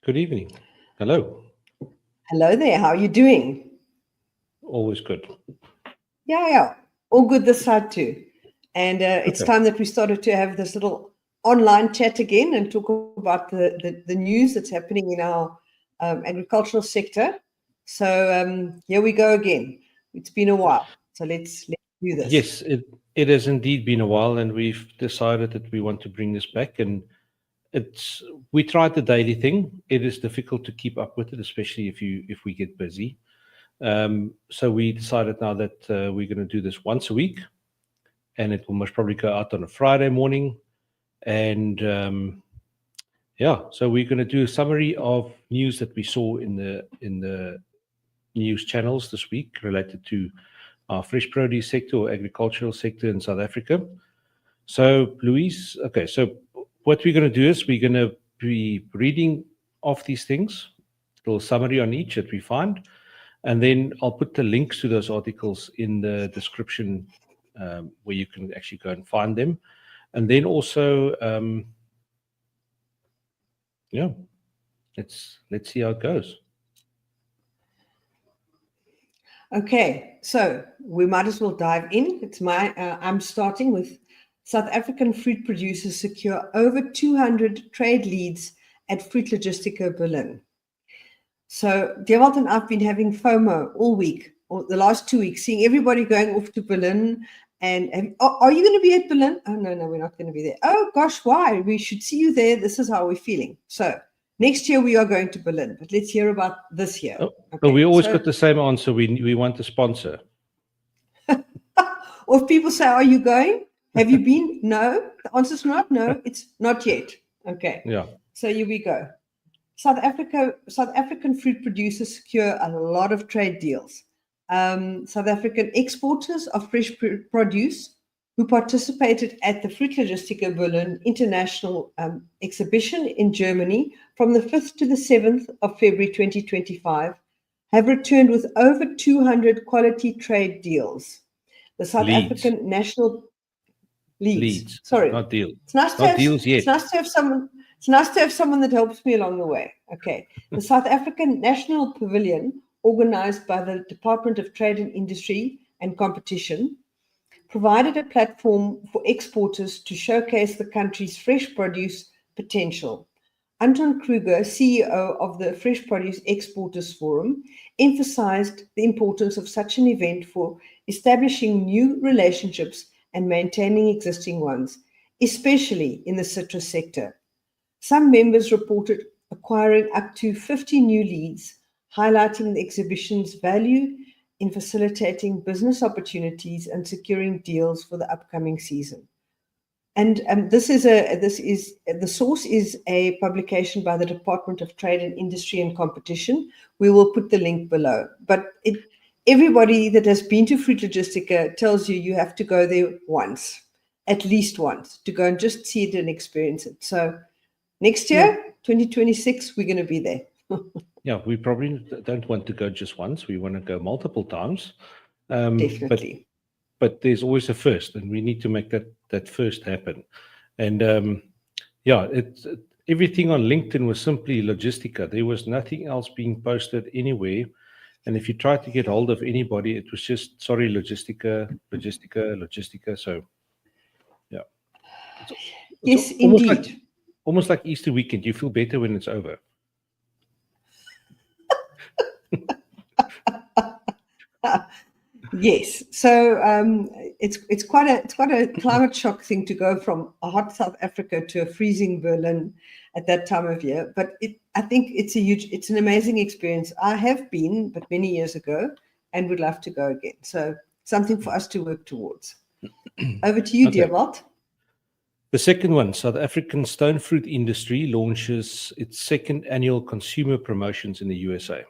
Good evening. Hello. Hello there. How are you doing? Always good. Yeah. All good this side too. And it's Okay. time that we started to have this little online chat again and talk about the news that's happening in our agricultural sector. So here we go again. It's been a while. So let's do this. Yes, it has indeed been a while, and we've decided that we want to bring this back. And we tried the daily thing. It is difficult to keep up with it, especially if we get busy. So we decided now that we're going to do this once a week, and it will most probably go out on a Friday morning. And so we're going to do a summary of news that we saw in the news channels this week related to our fresh produce sector or agricultural sector in South Africa. So, Louise, okay, so what we're going to do is we're going to be reading off these things, a little summary on each that we find, and then I'll put the links to those articles in the description where you can actually go and find them. And then also, let's see how it goes. Okay, so we might as well dive in. I'm starting with South African fruit producers secure over 200 trade leads at Fruit Logistica Berlin. So Dewald and I've been having FOMO all week, or the last 2 weeks, seeing everybody going off to Berlin. And are you going to be at Berlin? Oh, no, we're not going to be there. Oh, gosh, why? We should see you there. This is how we're feeling. So next year we are going to Berlin, but let's hear about this year. But we always got the same answer. We want a sponsor. Or if people say, are you going? Have you been? No. The answer's not no. It's not yet. Okay. Yeah. So here we go. South African fruit producers secure a lot of trade deals. South African exporters of fresh produce who participated at the Fruit Logistica Berlin International Exhibition in Germany from the 5th to the 7th of February 2025 have returned with over 200 quality trade deals. The South African National Leads. Sorry. Not deals. It's nice not deals yet. It's nice to have someone that helps me along the way. Okay. The South African National Pavilion, organized by the Department of Trade and Industry and Competition, provided a platform for exporters to showcase the country's fresh produce potential. Anton Kruger, CEO of the Fresh Produce Exporters Forum, emphasized the importance of such an event for establishing new relationships and maintaining existing ones, especially in the citrus sector. Some members reported acquiring up to 50 new leads, highlighting the exhibition's value in facilitating business opportunities and securing deals for the upcoming season. And the source is a publication by the Department of Trade and Industry and Competition. We will put the link below. But everybody that has been to Fruit Logistica tells you have to go there once, at least once, to go and just see it and experience it. So next year, 2026, we're going to be there. Yeah, we probably don't want to go just once. We want to go multiple times. Definitely. But there's always a first, and we need to make that first happen. And everything on LinkedIn was simply Logistica. There was nothing else being posted anywhere. And if you tried to get hold of anybody, it was just, sorry, Logistica. So, yeah. Yes, indeed. Almost like Easter weekend. You feel better when it's over. Yes, so it's quite a climate shock thing to go from a hot South Africa to a freezing Berlin at that time of year. But I think it's an amazing experience. I have been, but many years ago, and would love to go again. So something for us to work towards. Over to you, dear Walt. The second one, South African stone fruit industry launches its second annual consumer promotions in the USA.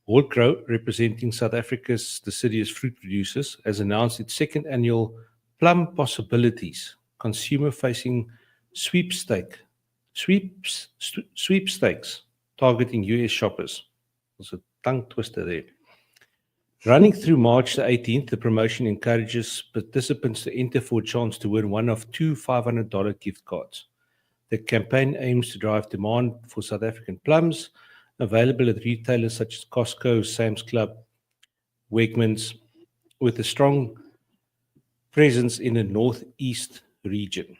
Hortgro, representing South Africa's deciduous fruit producers, has announced its second annual Plum Possibilities consumer-facing sweepstakes targeting US shoppers. There's a tongue twister there. Running through March the 18th, the promotion encourages participants to enter for a chance to win one of two $500 gift cards. The campaign aims to drive demand for South African plums, available at retailers such as Costco, Sam's Club, Wegmans, with a strong presence in the Northeast region.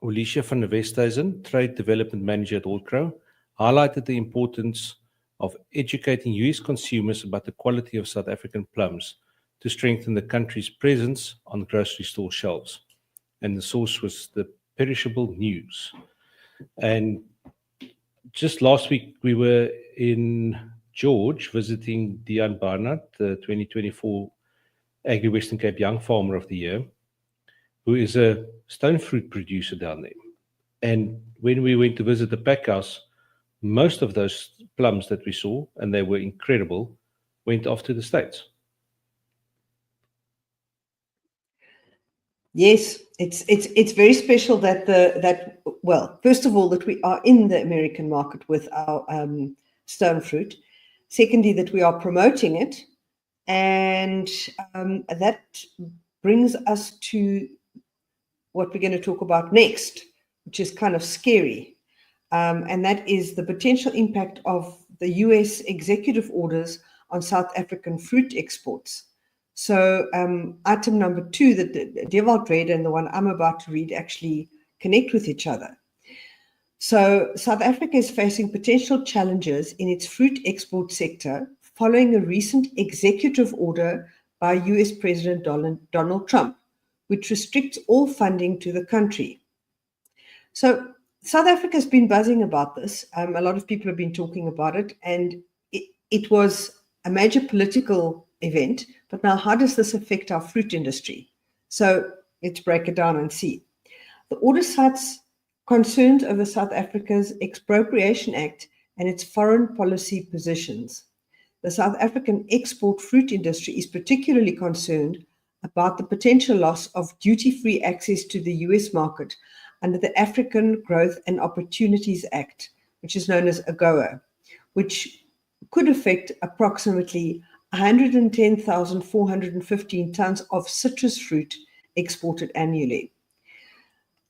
Alicia van der Westhuizen, Trade Development Manager at Hortgro, highlighted the importance of educating US consumers about the quality of South African plums to strengthen the country's presence on grocery store shelves. And the source was the Perishable News. And just last week, we were in George visiting Dion Barnard, the 2024 Agri-Western Cape Young Farmer of the Year, who is a stone fruit producer down there. And when we went to visit the pack house, most of those plums that we saw, and they were incredible, went off to the States. Yes, it's very special that well, first of all, that we are in the American market with our stone fruit. Secondly, that we are promoting it, and that brings us to what we're going to talk about next, which is kind of scary. And that is the potential impact of the US executive orders on South African fruit exports. So item number 2 that Dewald read and the one I'm about to read actually connect with each other. So South Africa is facing potential challenges in its fruit export sector following a recent executive order by US President Donald Trump, which restricts all funding to the country. So South Africa has been buzzing about this. A lot of people have been talking about it, and it was a major political event. But now, how does this affect our fruit industry? So let's break it down and see. The order cites concerns over South Africa's Expropriation Act and its foreign policy positions. The South African export fruit industry is particularly concerned about the potential loss of duty-free access to the US market under the African Growth and Opportunities Act, which is known as AGOA, which could affect approximately 110,415 tons of citrus fruit exported annually.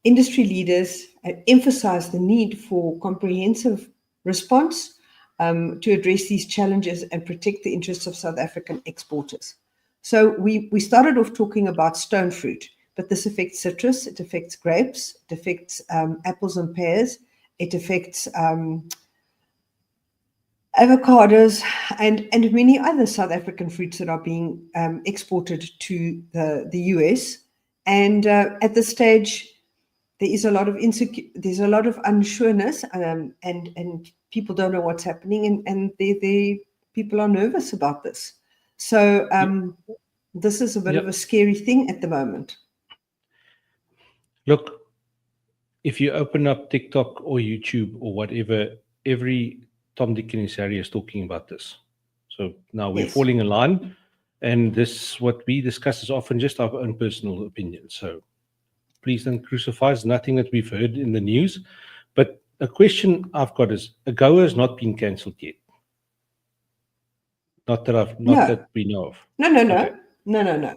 Industry leaders have emphasized the need for comprehensive response to address these challenges and protect the interests of South African exporters. So we started off talking about stone fruit, but this affects citrus, it affects grapes, it affects apples and pears, it affects avocados and many other South African fruits that are being exported to the US. And at this stage, there is a lot of there's a lot of unsureness, and people don't know what's happening, and people are nervous about this. So this is a bit of a scary thing at the moment. Look, if you open up TikTok or YouTube or whatever, every Tom, Dick, and Harry is talking about this. So now we're falling in line, and this, what we discuss, is often just our own personal opinion. So please don't crucify us. Nothing that we've heard in the news. But a question I've got is, AGOA has not been cancelled yet. Not that we know of. No. Okay. No.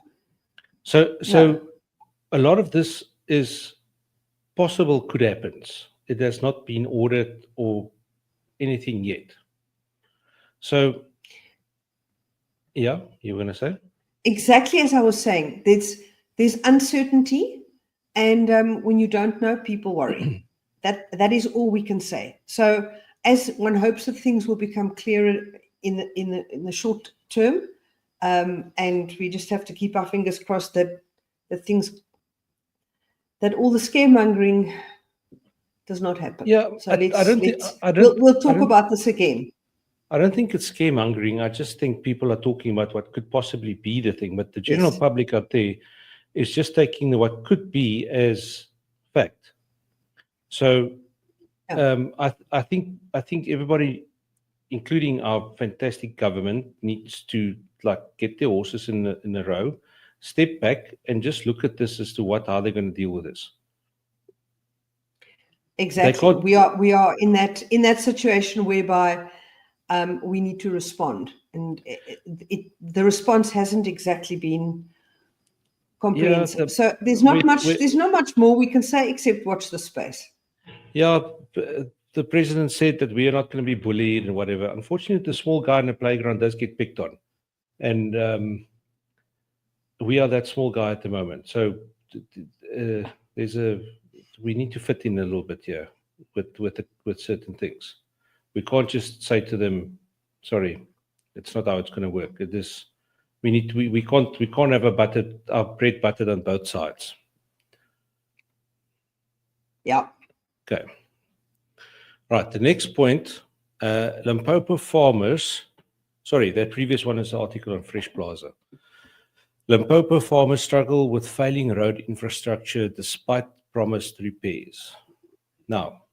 So a lot of this is possible, could happen. It has not been ordered or anything yet. So, yeah, you were going to say? Exactly as I was saying, there's uncertainty, and when you don't know, people worry. That is all we can say. So, as one hopes that things will become clearer in the short term, and we just have to keep our fingers crossed that all the scaremongering does not happen. Yeah, so we'll talk about this again. I don't think it's scaremongering. I just think people are talking about what could possibly be the thing, but the general public out there is just taking what could be as fact. So I think everybody, including our fantastic government, needs to get their horses in a row, step back, and just look at this as to how they're going to deal with this. Exactly. We are in that situation whereby we need to respond, and the response hasn't exactly been comprehensive. So there's not much more we can say except watch the space. Yeah, the president said that we are not going to be bullied and whatever. Unfortunately, the small guy in the playground does get picked on, and we are that small guy at the moment. So we need to fit in a little bit here with certain things. We can't just say to them, "Sorry, it's not how it's going to work." It is. We can't have our bread buttered on both sides. Yeah. Okay. Right. The next point, Limpopo farmers. Sorry, that previous one is the article on Fresh Plaza. Limpopo farmers struggle with failing road infrastructure despite promised repairs. Now,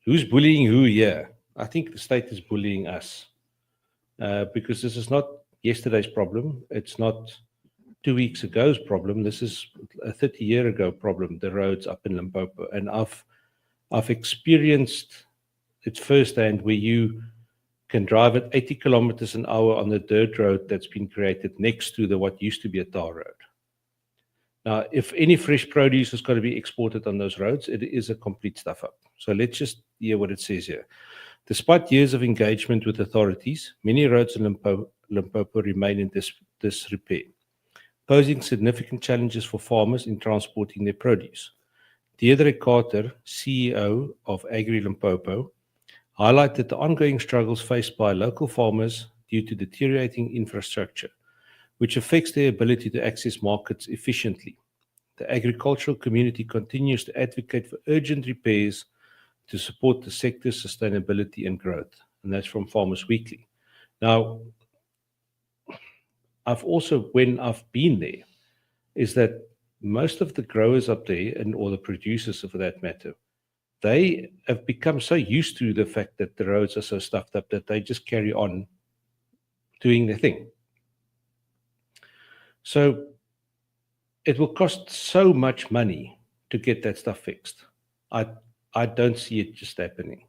who's bullying who here? I think the state is bullying us because this is not yesterday's problem. It's not 2 weeks ago's problem. This is a 30-year ago problem, the roads up in Limpopo. And I've experienced it firsthand where you can drive at 80 kilometers an hour on the dirt road that's been created next to what used to be a tar road. Now, if any fresh produce has got to be exported on those roads, it is a complete stuff up. So let's just hear what it says here. Despite years of engagement with authorities, many roads in Limpopo remain in disrepair, posing significant challenges for farmers in transporting their produce. Deirdre Carter, CEO of Agri Limpopo, highlighted the ongoing struggles faced by local farmers due to deteriorating infrastructure, which affects their ability to access markets efficiently. The agricultural community continues to advocate for urgent repairs to support the sector's sustainability and growth. And that's from Farmers Weekly. Now, when I've been there, is that most of the growers up there, or the producers for that matter, they have become so used to the fact that the roads are so stuffed up that they just carry on doing their thing. So it will cost so much money to get that stuff fixed. I don't see it just happening.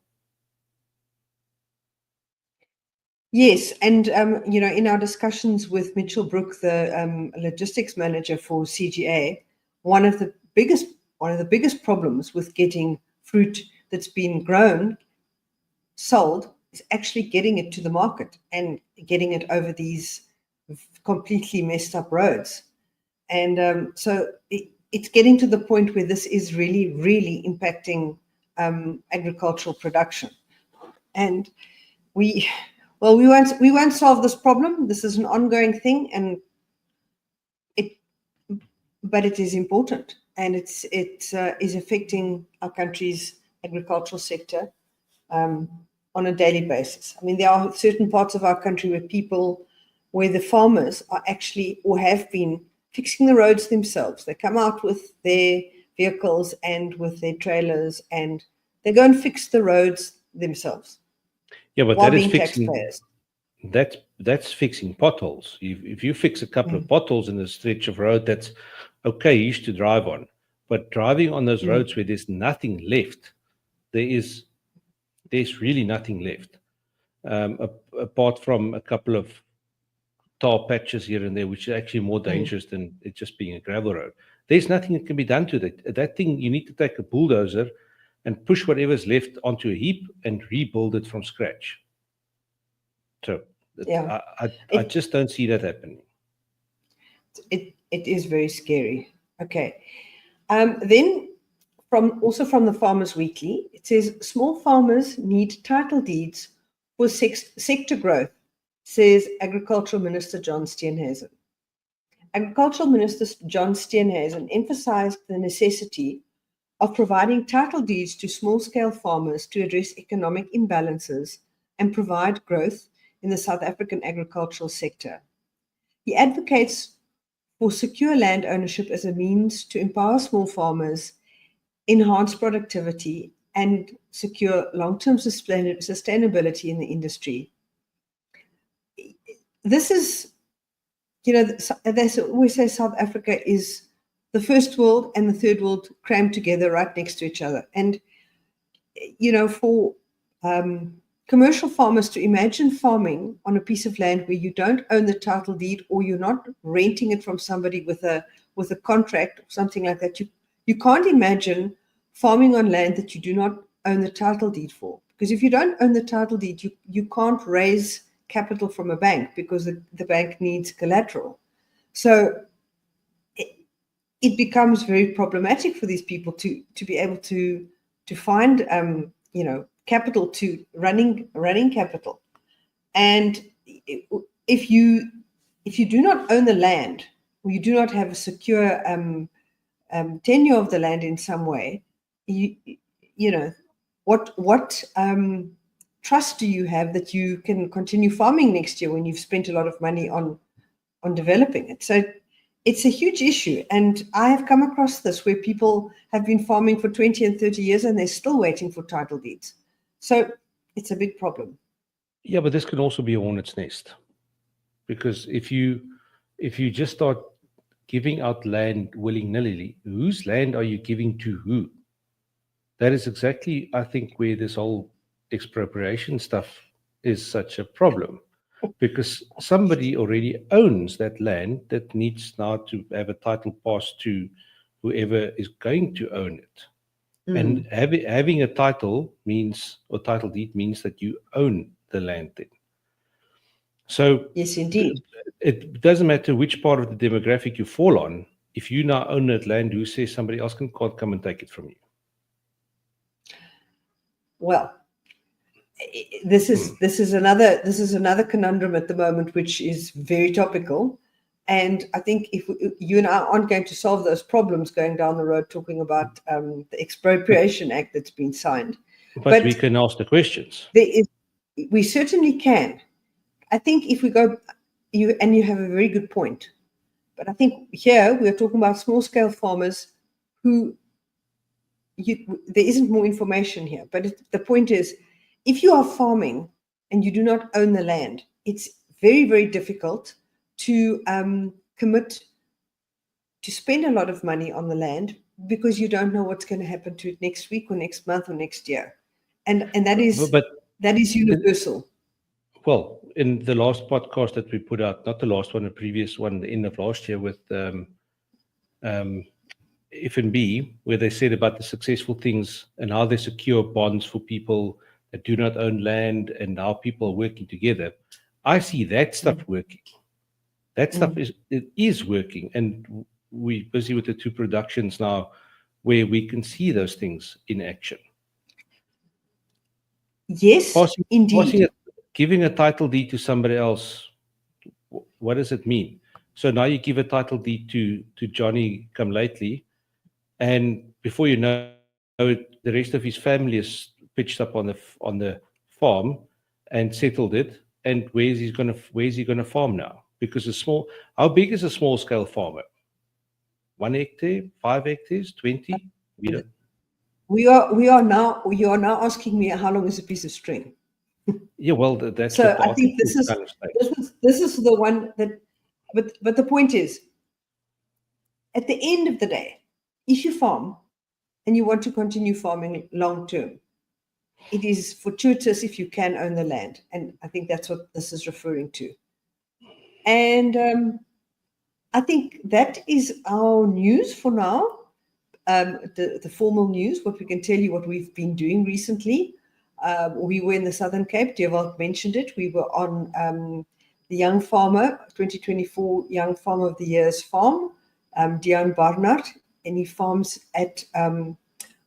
Yes, and in our discussions with Mitchell Brook, the logistics manager for CGA, one of the biggest problems with getting fruit that's been grown sold is actually getting it to the market and getting it over these completely messed up roads. And so it's getting to the point where this is really, really impacting agricultural production. And we won't solve this problem. This is an ongoing thing, but it is important, and it is affecting our country's agricultural sector on a daily basis. I mean, there are certain parts of our country where the farmers are actually, or have been, fixing the roads themselves. They come out with their vehicles and with their trailers, and they go and fix the roads themselves. Yeah, but while that is being fixing taxpayers. That's fixing potholes. If you fix a couple of potholes in a stretch of road, that's okay, you used to drive on. But driving on those roads where there's nothing left, there's really nothing left, apart from a couple of tar patches here and there, which is actually more dangerous than it just being a gravel road. There's nothing that can be done to that. That thing, you need to take a bulldozer and push whatever's left onto a heap and rebuild it from scratch. So Yeah. I just don't see that happening. It is very scary. Okay. Then from the Farmers Weekly, it says small farmers need title deeds for sector growth, says Agricultural Minister John Steenhuisen. Agricultural Minister John Steenhuisen emphasized the necessity of providing title deeds to small-scale farmers to address economic imbalances and provide growth in the South African agricultural sector. He advocates for secure land ownership as a means to empower small farmers, enhance productivity, and secure long-term sustainability in the industry. This is, they always say South Africa is the first world and the third world crammed together right next to each other. And, for commercial farmers to imagine farming on a piece of land where you don't own the title deed, or you're not renting it from somebody with a contract or something like that. You can't imagine farming on land that you do not own the title deed for. Because if you don't own the title deed, you can't raise capital from a bank because the bank needs collateral. So it becomes very problematic for these people to be able to find capital to running capital. And if you do not own the land, or you do not have a secure tenure of the land in some way, what trust do you have that you can continue farming next year when you've spent a lot of money on developing it? So it's a huge issue, and I have come across this where people have been farming for 20 and 30 years and they're still waiting for title deeds. So it's a big problem. Yeah, but this can also be a hornet's nest, because if you just start giving out land willy-nilly, whose land are you giving to who? That is exactly, I think, where this whole expropriation stuff is such a problem, because somebody already owns that land that needs now to have a title passed to whoever is going to own it. And having a title means, or title deed means, that you own the land then. So yes, indeed, it doesn't matter which part of the demographic you fall on. If you now own that land, who says somebody else can't come and take it from you? Well, this is another conundrum at the moment, which is very topical. And I think if you and I aren't going to solve those problems going down the road, talking about the Expropriation Act that's been signed. But we can ask the questions. We certainly can. I think if we go, you have a very good point. But I think here we are talking about small-scale farmers who there isn't more information here. But the point is, if you are farming and you do not own the land, it's very, very difficult to commit to spend a lot of money on the land, because you don't know what's going to happen to it next week or next month or next year. And that is universal. Well, in the last podcast that we put out, not the last one, the previous one, the end of last year with F&B, where they said about the successful things and how they secure bonds for people that do not own land and how people are working together. I see that stuff working. That stuff is working, and we're busy with the 2 productions now where we can see those things in action. Yes, indeed. Giving a title deed to somebody else, what does it mean? So now you give a title deed to Johnny come lately, and before you know it, the rest of his family is pitched up on the farm and settled it. And where's he going to farm now? Because how big is a small scale farmer? 1 hectare, 5 hectares, 20? You are now asking me how long is a piece of string. Yeah, well, that's so. I think this is the one that. But the point is, at the end of the day, if you farm and you want to continue farming long term, it is fortuitous if you can own the land, and I think that's what this is referring to. And I think that is our news for now. The formal news, what we can tell you, what we've been doing recently. We were in the Southern Cape. Dewald mentioned it. We were on the Young Farmer 2024 Young Farmer of the Year's farm, Deon Barnard, and he farms at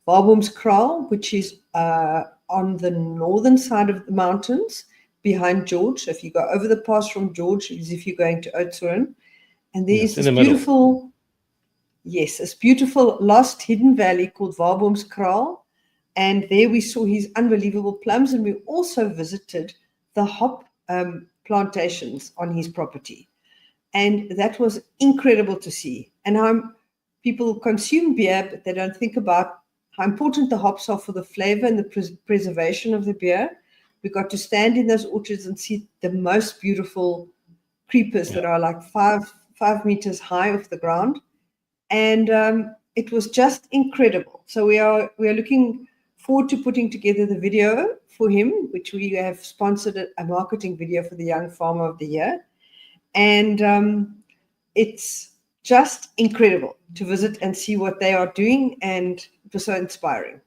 Warboomskraal, which is on the northern side of the mountains behind George. So if you go over the pass from George, as if you're going to Oudtshoorn, and there is this beautiful, this beautiful lost hidden valley called Warboomskraal. And there we saw his unbelievable plums, and we also visited the hop plantations on his property. And that was incredible to see. And how people consume beer, but they don't think about how important the hops are for the flavor and the preservation of the beer. We got to stand in those orchards and see the most beautiful creepers that are like 5 meters high off the ground. And it was just incredible. So we are looking forward to putting together the video for him, which we have sponsored a marketing video for the Young Farmer of the Year. And it's just incredible to visit and see what they are doing. And it was so inspiring.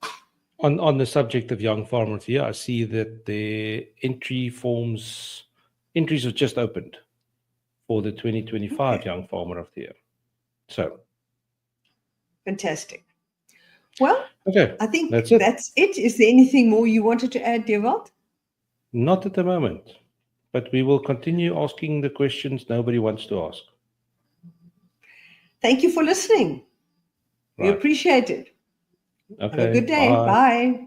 On the subject of Young Farmer of the Year, I see that the entries have just opened for the 2025 Okay. Young Farmer of the Year. So, Fantastic. Well, okay, I think that's it. that's it. Is there anything more you wanted to add, Dewald? Not at the moment, but we will continue asking the questions nobody wants to ask. Thank you for listening. We Right. appreciate it. Okay. Have a good day. Bye. Bye.